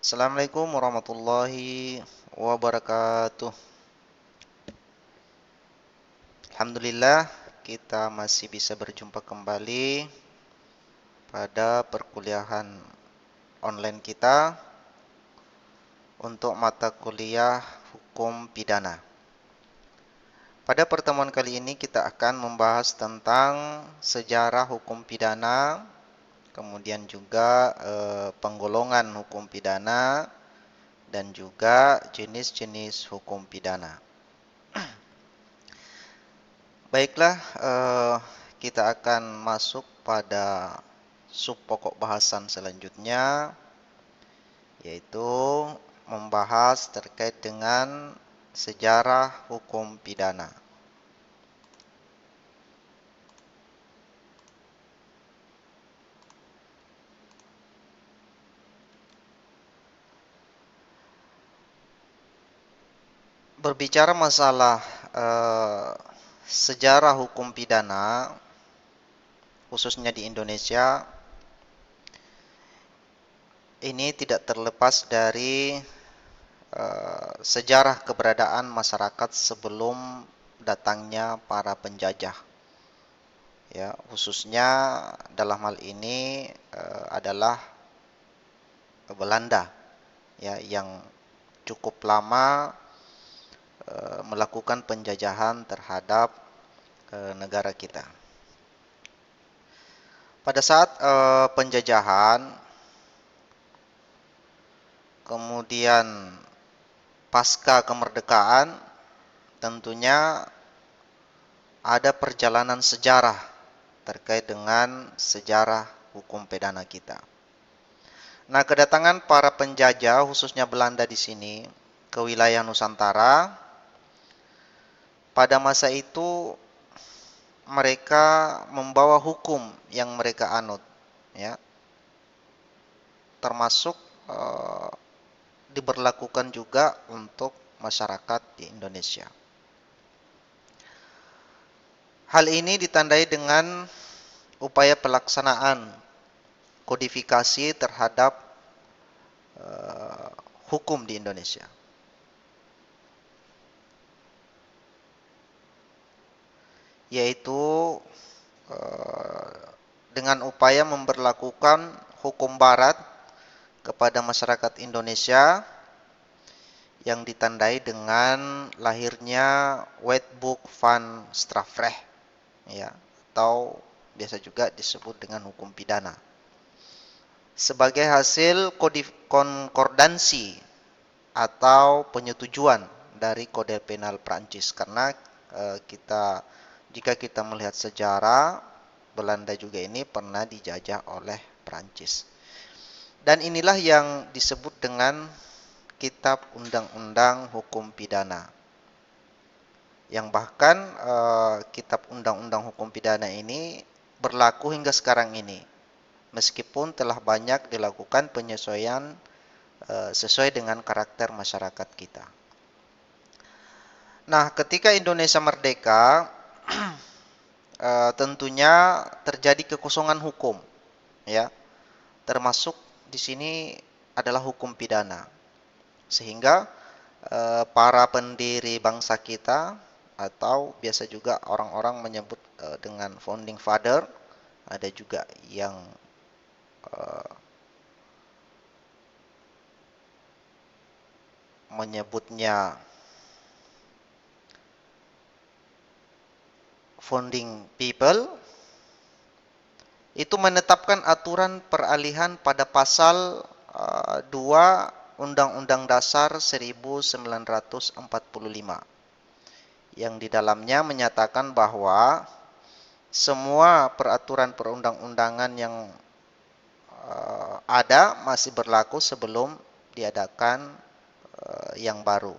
Assalamualaikum warahmatullahi wabarakatuh. Alhamdulillah, kita masih bisa berjumpa kembali pada perkuliahan online kita untuk mata kuliah hukum pidana. Pada pertemuan kali ini kita akan membahas tentang sejarah hukum pidana, kemudian juga penggolongan hukum pidana dan juga jenis-jenis hukum pidana. Baiklah, kita akan masuk pada sub pokok bahasan selanjutnya, yaitu membahas terkait dengan sejarah hukum pidana. Berbicara masalah sejarah hukum pidana, khususnya di Indonesia, ini tidak terlepas dari sejarah keberadaan masyarakat sebelum datangnya para penjajah. Ya, khususnya dalam hal ini adalah Belanda, ya, yang cukup lama melakukan penjajahan terhadap negara kita. Pada saat penjajahan, kemudian pasca kemerdekaan, tentunya ada perjalanan sejarah terkait dengan sejarah hukum pidana kita. Nah, kedatangan para penjajah, khususnya Belanda di sini, ke wilayah Nusantara, pada masa itu mereka membawa hukum yang mereka anut, ya, termasuk diberlakukan juga untuk masyarakat di Indonesia. Hal ini ditandai dengan upaya pelaksanaan kodifikasi terhadap hukum di Indonesia. Yaitu dengan upaya memberlakukan hukum barat kepada masyarakat Indonesia yang ditandai dengan lahirnya Wetboek van Strafrecht, ya, atau biasa juga disebut dengan hukum pidana. Sebagai hasil konkordansi atau penyetujuan dari Kode Penal Prancis, karena jika kita melihat sejarah, Belanda juga ini pernah dijajah oleh Prancis. Dan inilah yang disebut dengan Kitab Undang-Undang Hukum Pidana. Yang bahkan Kitab Undang-Undang Hukum Pidana ini berlaku hingga sekarang ini. Meskipun telah banyak dilakukan penyesuaian sesuai dengan karakter masyarakat kita. Nah, ketika Indonesia merdeka, tentunya terjadi kekosongan hukum, ya, termasuk di sini adalah hukum pidana, sehingga para pendiri bangsa kita, atau biasa juga orang-orang menyebut dengan founding father, ada juga yang menyebutnya founding people, itu menetapkan aturan peralihan pada pasal 2 Undang-Undang Dasar 1945, yang di dalamnya menyatakan bahwa semua peraturan perundang-undangan yang ada masih berlaku sebelum diadakan yang baru.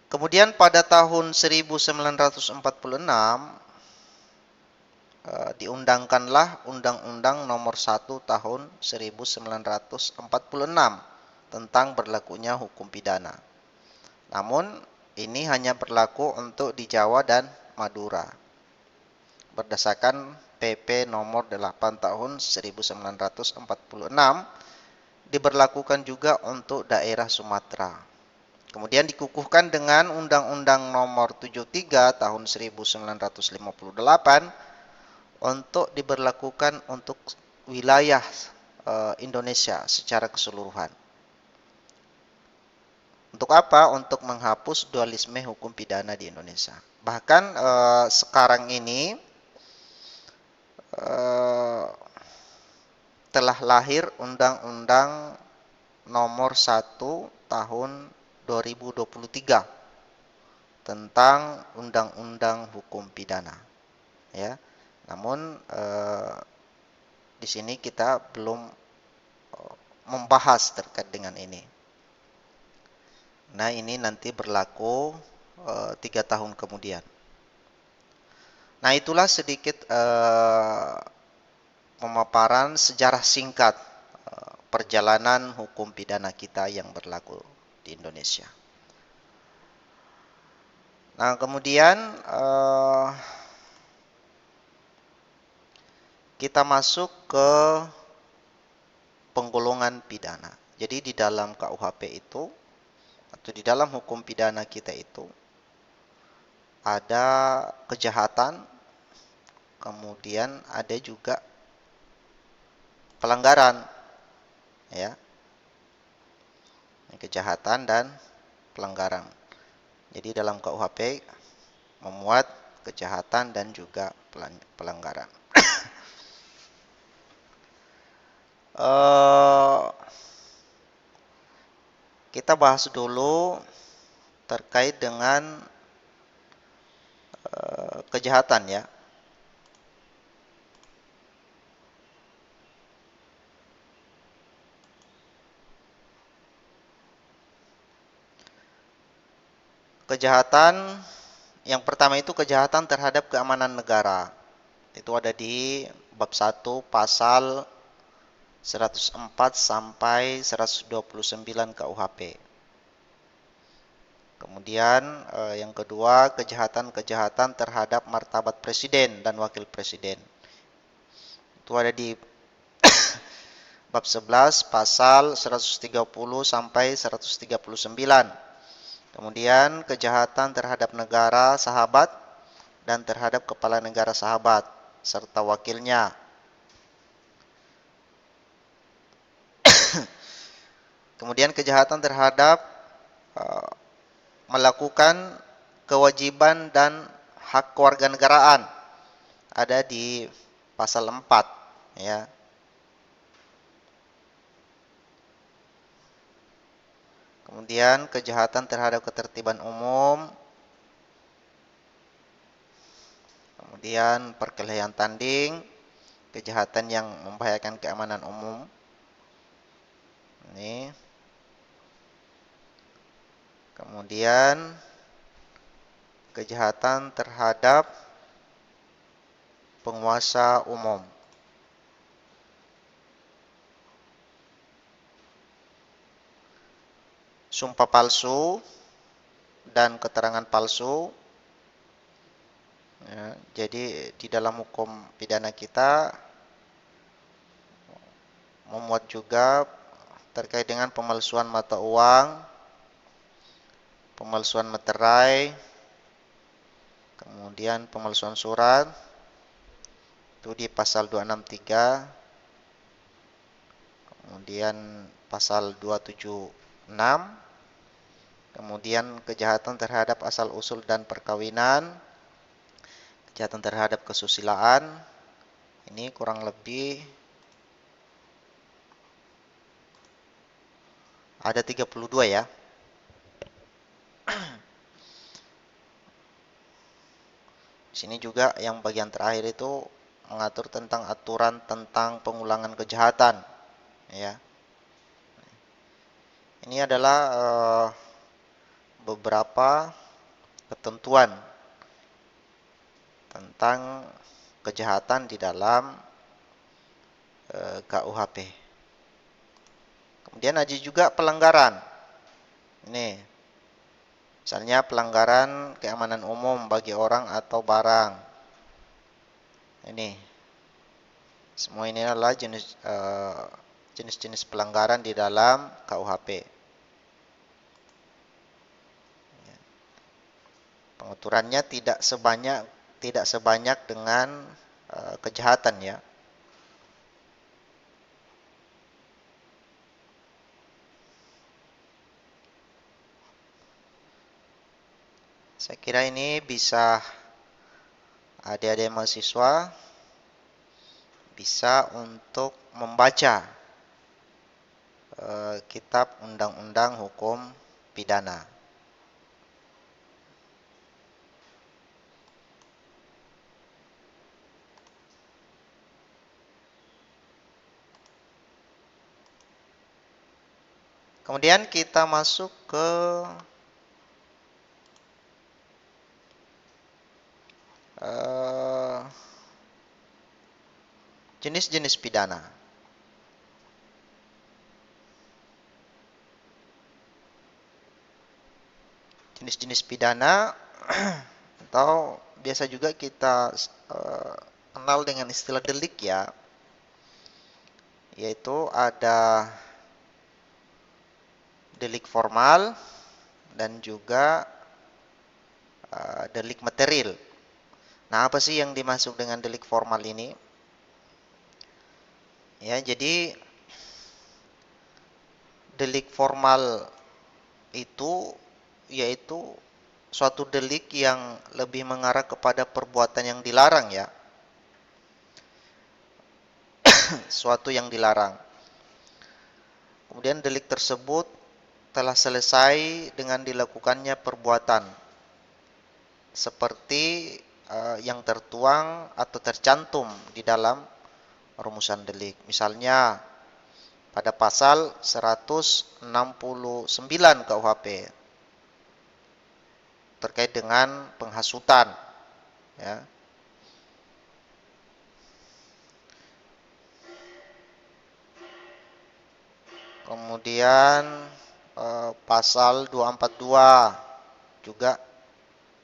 Kemudian pada tahun 1946 diundangkanlah Undang-Undang Nomor 1 Tahun 1946 tentang berlakunya hukum pidana. Namun ini hanya berlaku untuk di Jawa dan Madura berdasarkan PP Nomor 8 Tahun 1946 diberlakukan juga untuk daerah Sumatera. Kemudian dikukuhkan dengan Undang-Undang Nomor 73 Tahun 1958 untuk diberlakukan untuk wilayah Indonesia secara keseluruhan. Untuk apa? Untuk menghapus dualisme hukum pidana di Indonesia. Bahkan sekarang ini eh, telah lahir Undang-Undang Nomor 1 Tahun 2023 tentang Undang-Undang Hukum Pidana. Ya, namun di sini kita belum membahas terkait dengan ini. Nah, ini nanti berlaku 3 tahun kemudian. Nah, itulah sedikit pemaparan sejarah singkat perjalanan hukum pidana kita yang berlaku di Indonesia. Nah, kemudian kita masuk ke penggolongan pidana. Jadi di dalam KUHP itu atau di dalam hukum pidana kita itu ada kejahatan, kemudian ada juga pelanggaran, ya, kejahatan dan pelanggaran. Jadi dalam KUHP memuat kejahatan dan juga pelanggaran. Kita bahas dulu terkait dengan kejahatan, ya. Kejahatan yang pertama itu kejahatan terhadap keamanan negara. Itu ada di bab 1 pasal 104 sampai 129 KUHP. Kemudian yang kedua, kejahatan-kejahatan terhadap martabat presiden dan wakil presiden. Itu ada di bab 11 pasal 130 sampai 139. Kemudian kejahatan terhadap negara sahabat dan terhadap kepala negara sahabat serta wakilnya. Kemudian kejahatan terhadap melakukan kewajiban dan hak kewarganegaraan ada di pasal 4, ya. Kemudian kejahatan terhadap ketertiban umum, kemudian perkelahian tanding, kejahatan yang membahayakan keamanan umum. Ini. Kemudian kejahatan terhadap penguasa umum. Sumpah palsu dan keterangan palsu. Ya, jadi di dalam hukum pidana kita memuat juga terkait dengan pemalsuan mata uang, pemalsuan materai, kemudian pemalsuan surat. Itu di pasal 263. Kemudian pasal 276. Kemudian kejahatan terhadap asal usul dan perkawinan, kejahatan terhadap kesusilaan. Ini kurang lebih ada 32, ya. Di sini juga yang bagian terakhir itu mengatur tentang aturan tentang pengulangan kejahatan, ya. Ini adalah beberapa ketentuan tentang kejahatan di dalam KUHP. Kemudian ada juga pelanggaran. Ini, misalnya pelanggaran keamanan umum bagi orang atau barang. Ini, semua ini adalah jenis jenis-jenis pelanggaran di dalam KUHP. Pengaturannya tidak sebanyak dengan kejahatan ya. Saya kira ini bisa adik-adik mahasiswa bisa untuk membaca kitab Undang-Undang Hukum Pidana. Kemudian kita masuk ke jenis-jenis pidana. Jenis-jenis pidana atau biasa juga kita kenal dengan istilah delik ya, yaitu ada delik formal dan juga delik material. Nah, apa sih yang dimaksud dengan delik formal ini? Ya, jadi delik formal itu yaitu suatu delik yang lebih mengarah kepada perbuatan yang dilarang ya. Suatu yang dilarang. Kemudian delik tersebut telah selesai dengan dilakukannya perbuatan seperti yang tertuang atau tercantum di dalam rumusan delik. Misalnya pada pasal 169 KUHP terkait dengan penghasutan ya. Kemudian pasal 242 juga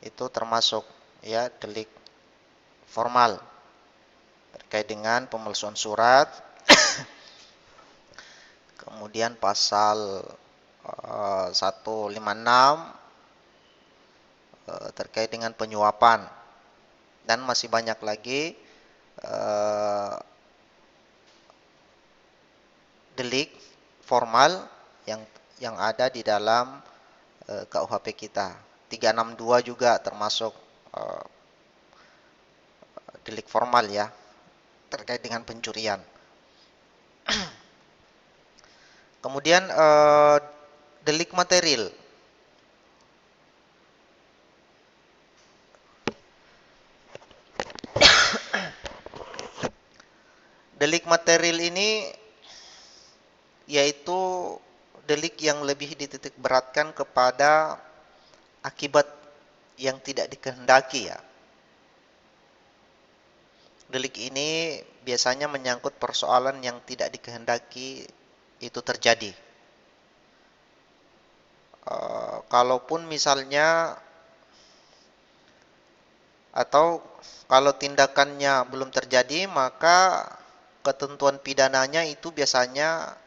itu termasuk ya delik formal terkait dengan pemalsuan surat. Kemudian pasal 156 terkait dengan penyuapan, dan masih banyak lagi delik formal yang ada di dalam KUHP kita. 362 juga termasuk delik formal ya, terkait dengan pencurian. Kemudian delik material. Delik material ini yaitu delik yang lebih dititik beratkan kepada akibat yang tidak dikehendaki ya. Delik ini biasanya menyangkut persoalan yang tidak dikehendaki itu terjadi. Kalaupun misalnya atau kalau tindakannya belum terjadi, maka ketentuan pidananya itu biasanya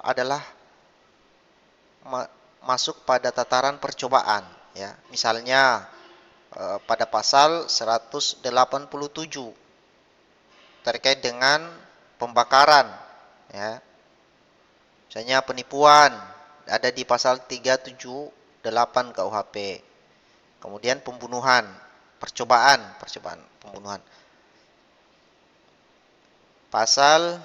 adalah masuk pada tataran percobaan ya. Misalnya pada pasal 187 terkait dengan pembakaran ya. Misalnya penipuan ada di pasal 378 KUHP. Kemudian pembunuhan, percobaan pembunuhan. Pasal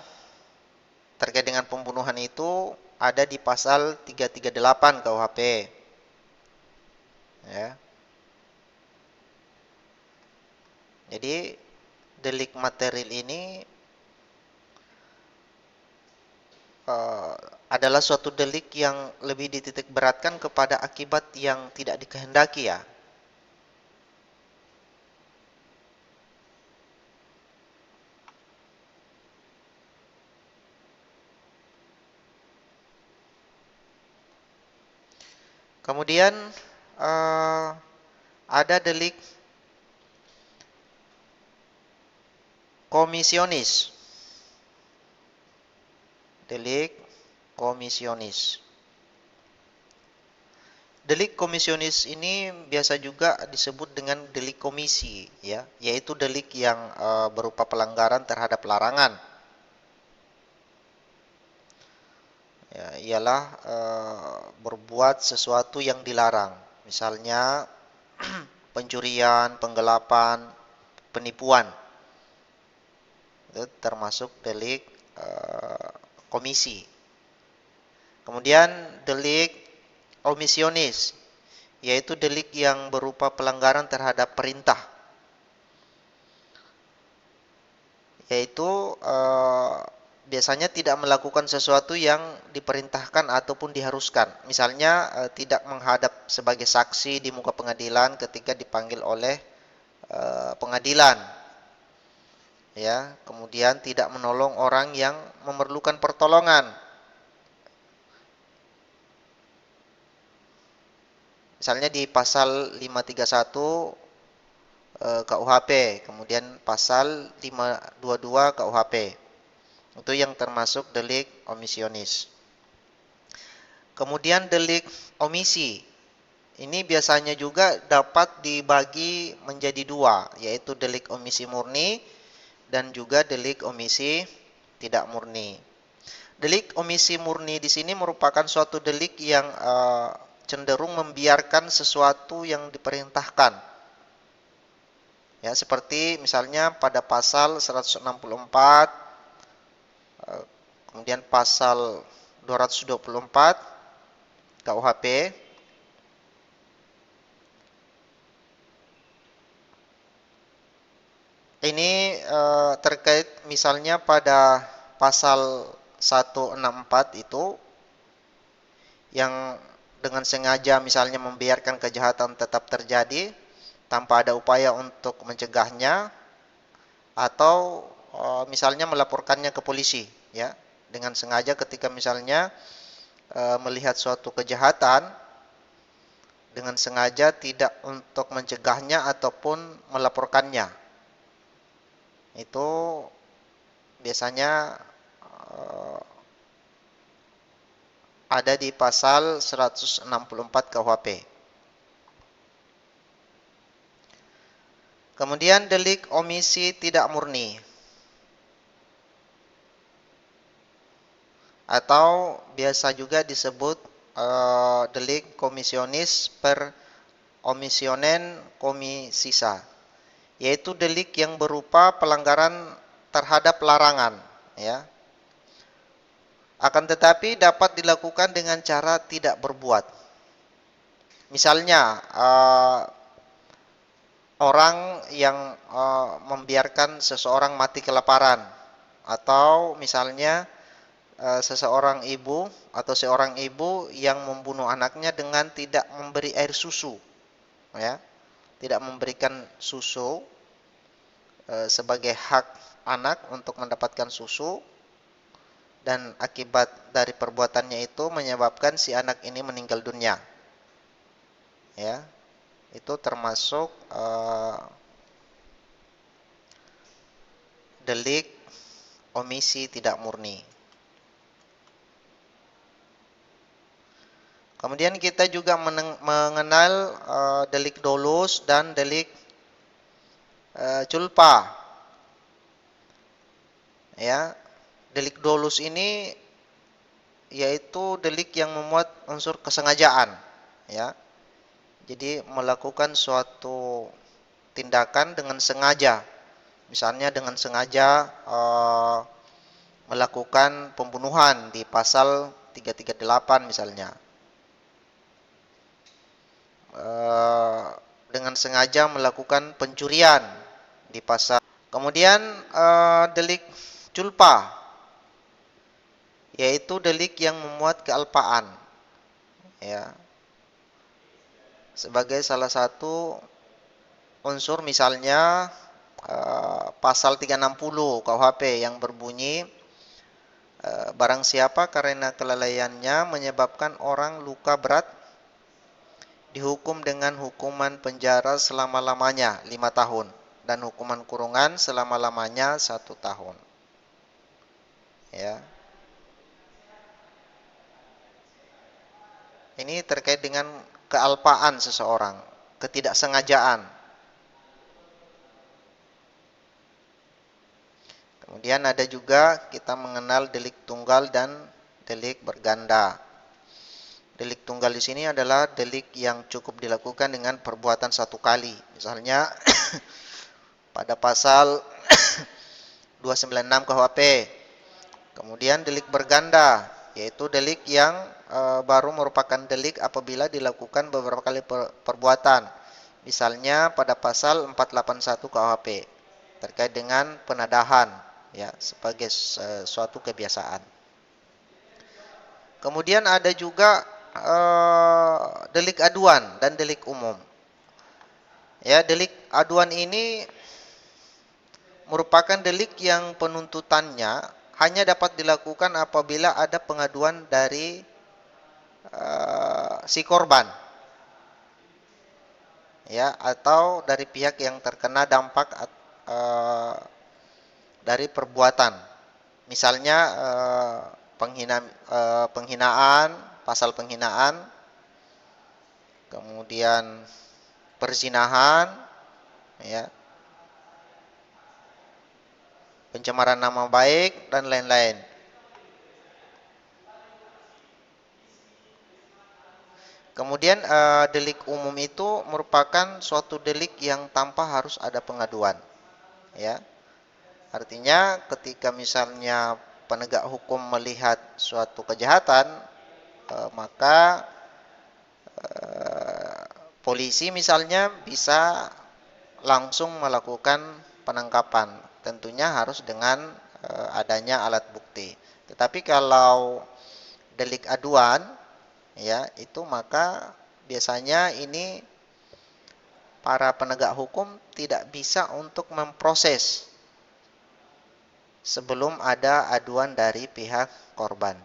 terkait dengan pembunuhan itu ada di pasal 338 KUHP. Ya. Jadi delik material ini adalah suatu delik yang lebih dititik beratkan kepada akibat yang tidak dikehendaki ya. Kemudian ada delik komisionis. delik komisionis. Delik komisionis ini biasa juga disebut dengan delik komisi, ya, yaitu delik yang berupa pelanggaran terhadap larangan. Ya, ialah berbuat sesuatu yang dilarang, misalnya pencurian, penggelapan, penipuan. Itu termasuk delik komisi. Kemudian delik omisionis, yaitu delik yang berupa pelanggaran terhadap perintah, yaitu biasanya tidak melakukan sesuatu yang diperintahkan ataupun diharuskan. Misalnya tidak menghadap sebagai saksi di muka pengadilan ketika dipanggil oleh pengadilan, ya. Kemudian tidak menolong orang yang memerlukan pertolongan. Misalnya di pasal 531 KUHP, kemudian pasal 522 KUHP. Itu yang termasuk delik omisionis. Kemudian delik omisi. Ini biasanya juga dapat dibagi menjadi dua, yaitu delik omisi murni dan juga delik omisi tidak murni. Delik omisi murni di sini merupakan suatu delik yang cenderung membiarkan sesuatu yang diperintahkan. Ya, seperti misalnya pada pasal 164, kemudian pasal 224 KUHP. Ini terkait misalnya pada pasal 164 itu yang dengan sengaja misalnya membiarkan kejahatan tetap terjadi tanpa ada upaya untuk mencegahnya, atau misalnya melaporkannya ke polisi, ya, dengan sengaja ketika misalnya melihat suatu kejahatan dengan sengaja tidak untuk mencegahnya ataupun melaporkannya. Itu biasanya ada di pasal 164 KUHP. Kemudian delik omisi tidak murni, atau biasa juga disebut delik komisionis per omisionen komisisa, yaitu delik yang berupa pelanggaran terhadap larangan, ya. Akan tetapi dapat dilakukan dengan cara tidak berbuat. Misalnya orang yang membiarkan seseorang mati kelaparan, atau misalnya seseorang ibu atau seorang ibu yang membunuh anaknya dengan tidak memberi air susu, ya, tidak memberikan susu sebagai hak anak untuk mendapatkan susu, dan akibat dari perbuatannya itu menyebabkan si anak ini meninggal dunia, ya. Itu termasuk delik omisi tidak murni. Kemudian kita juga mengenal delik dolus dan delik culpa. Ya, delik dolus ini yaitu delik yang memuat unsur kesengajaan, ya. Jadi melakukan suatu tindakan dengan sengaja. Misalnya dengan sengaja melakukan pembunuhan di pasal 338 misalnya. Dengan sengaja melakukan pencurian di pasal. Kemudian delik culpa, yaitu delik yang memuat kealpaan, ya, sebagai salah satu unsur. Misalnya pasal 360 KUHP yang berbunyi barang siapa karena kelalaiannya menyebabkan orang luka berat dihukum dengan hukuman penjara selama-lamanya 5 tahun dan hukuman kurungan selama-lamanya 1 tahun. Ya. Ini terkait dengan kealpaan seseorang, ketidaksengajaan. Kemudian ada juga kita mengenal delik tunggal dan delik berganda. Delik tunggal di sini adalah delik yang cukup dilakukan dengan perbuatan satu kali. Misalnya pada pasal 296 KUHP. Kemudian delik berganda, yaitu delik yang baru merupakan delik apabila dilakukan beberapa kali perbuatan. Misalnya pada pasal 481 KUHP terkait dengan penadahan, ya, sebagai suatu kebiasaan. Kemudian ada juga delik aduan dan delik umum. Ya, delik aduan ini merupakan delik yang penuntutannya hanya dapat dilakukan apabila ada pengaduan dari si korban, ya, atau dari pihak yang terkena dampak dari perbuatan. Misalnya penghinaan, pasal penghinaan, kemudian perzinahan, ya, pencemaran nama baik dan lain-lain. Kemudian delik umum itu merupakan suatu delik yang tanpa harus ada pengaduan, ya. Artinya ketika misalnya penegak hukum melihat suatu kejahatan, maka polisi misalnya bisa langsung melakukan penangkapan. Tentunya harus dengan adanya alat bukti. Tetapi kalau delik aduan, ya, itu maka biasanya ini para penegak hukum tidak bisa untuk memproses sebelum ada aduan dari pihak korban.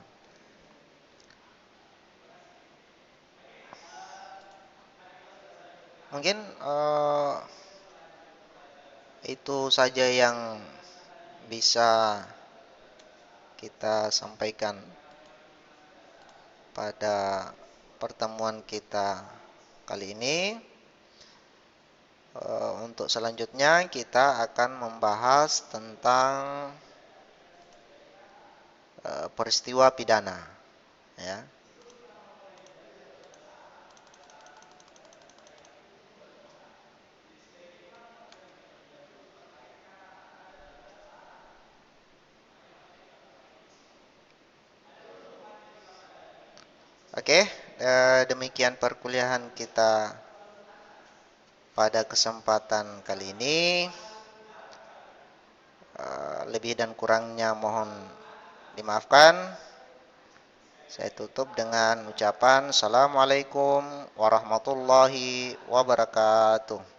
Mungkin itu saja yang bisa kita sampaikan pada pertemuan kita kali ini. Untuk selanjutnya kita akan membahas tentang peristiwa pidana, ya. Oke, demikian perkuliahan kita pada kesempatan kali ini. Lebih dan kurangnya mohon dimaafkan. Saya tutup dengan ucapan Assalamualaikum warahmatullahi wabarakatuh.